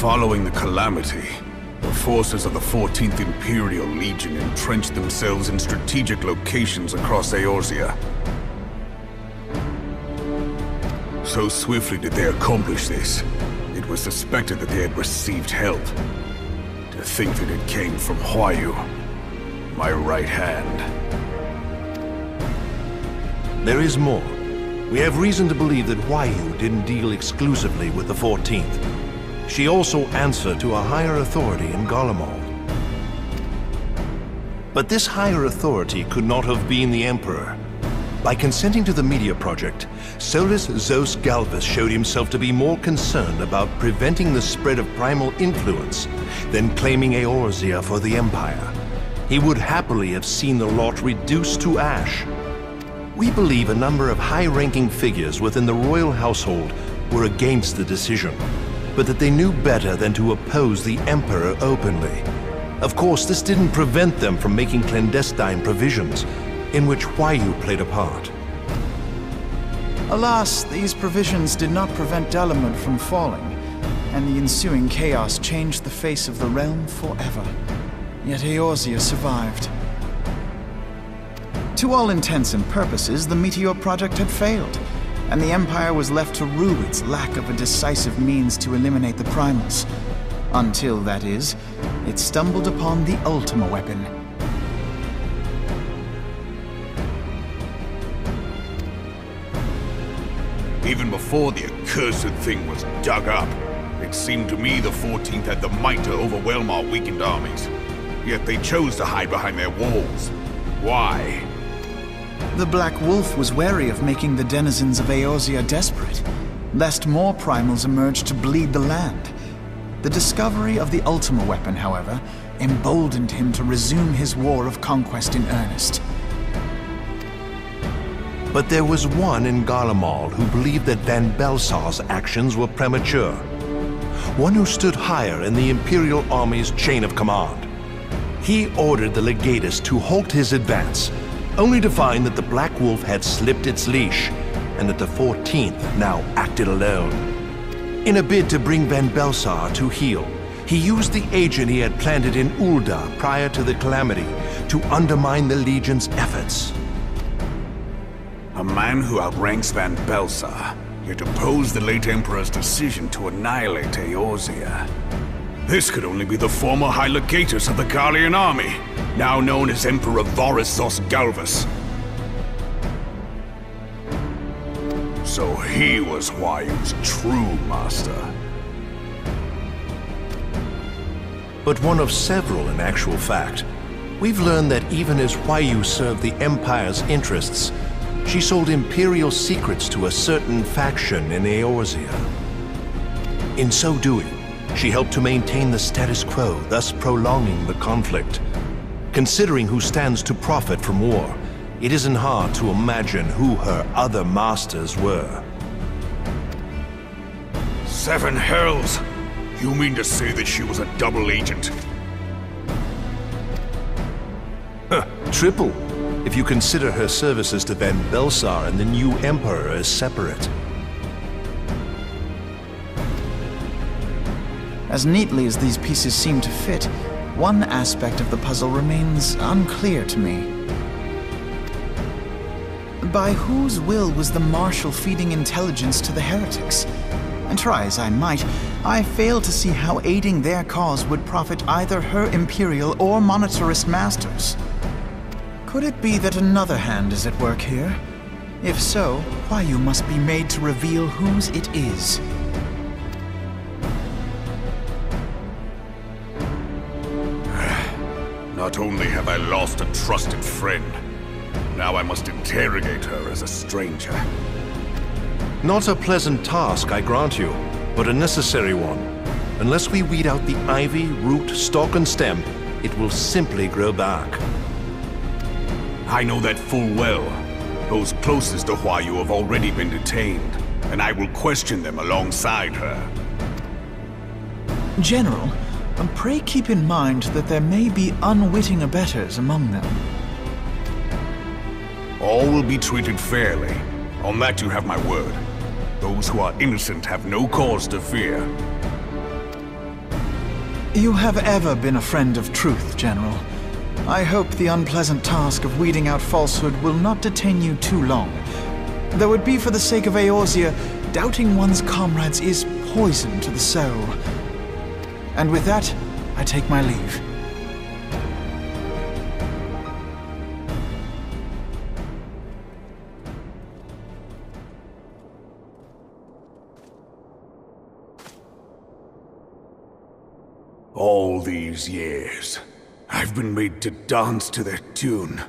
Following the calamity, the forces of the 14th Imperial Legion entrenched themselves in strategic locations across Eorzea. So swiftly did they accomplish this, it was suspected that they had received help. To think that it came from Huayu, my right hand. There is more. We have reason to believe that Huayu didn't deal exclusively with the 14th. She also answered to a higher authority in Garlemald. But this higher authority could not have been the Emperor. By consenting to the Media Project, Solus Zos Galvus showed himself to be more concerned about preventing the spread of primal influence than claiming Eorzea for the Empire. He would happily have seen the lot reduced to ash. We believe a number of high-ranking figures within the royal household were against the decision, but that they knew better than to oppose the Emperor openly. Of course, this didn't prevent them from making clandestine provisions, in which Huayu played a part. Alas, these provisions did not prevent Dalamud from falling, and the ensuing chaos changed the face of the realm forever. Yet Eorzea survived. To all intents and purposes, the Meteor Project had failed, and the Empire was left to rue its lack of a decisive means to eliminate the primals. Until, that is, it stumbled upon the Ultima weapon. Even before the accursed thing was dug up, it seemed to me the 14th had the might to overwhelm our weakened armies. Yet they chose to hide behind their walls. Why? The Black Wolf was wary of making the denizens of Eorzea desperate, lest more primals emerge to bleed the land. The discovery of the Ultima weapon, however, emboldened him to resume his war of conquest in earnest. But there was one in Garlemald who believed that Van Belsar's actions were premature. One who stood higher in the Imperial Army's chain of command. He ordered the Legatus to halt his advance, only to find that the Black Wolf had slipped its leash, and that the 14th now acted alone. In a bid to bring Van Belsar to heel, he used the agent he had planted in Ul'dah prior to the calamity to undermine the Legion's efforts. A man who outranks Van Belsar, yet opposed the late Emperor's decision to annihilate Eorzea. This could only be the former High Legatus of the Garlean army, now known as Emperor Voris Zos Galvus. So he was Huayu's true master. But one of several in actual fact. We've learned that even as Huayu served the Empire's interests, she sold Imperial secrets to a certain faction in Eorzea. In so doing, she helped to maintain the status quo, thus prolonging the conflict. Considering who stands to profit from war, it isn't hard to imagine who her other masters were. Seven hells! You mean to say that she was a double agent? Triple, if you consider her services to Van Belsar and the new Emperor as separate. As neatly as these pieces seem to fit, one aspect of the puzzle remains unclear to me. By whose will was the Marshal feeding intelligence to the heretics? And try as I might, I fail to see how aiding their cause would profit either her Imperial or Monetarist masters. Could it be that another hand is at work here? If so, Huayu must be made to reveal whose it is. Not only have I lost a trusted friend, now I must interrogate her as a stranger. Not a pleasant task, I grant you, but a necessary one. Unless we weed out the ivy, root, stalk, and stem, it will simply grow back. I know that full well. Those closest to Huayu have already been detained, and I will question them alongside her. General, pray keep in mind that there may be unwitting abettors among them. All will be treated fairly. On that you have my word. Those who are innocent have no cause to fear. You have ever been a friend of truth, General. I hope the unpleasant task of weeding out falsehood will not detain you too long. Though it be for the sake of Eorzea, doubting one's comrades is poison to the soul. And with that, I take my leave. All these years, I've been made to dance to their tune.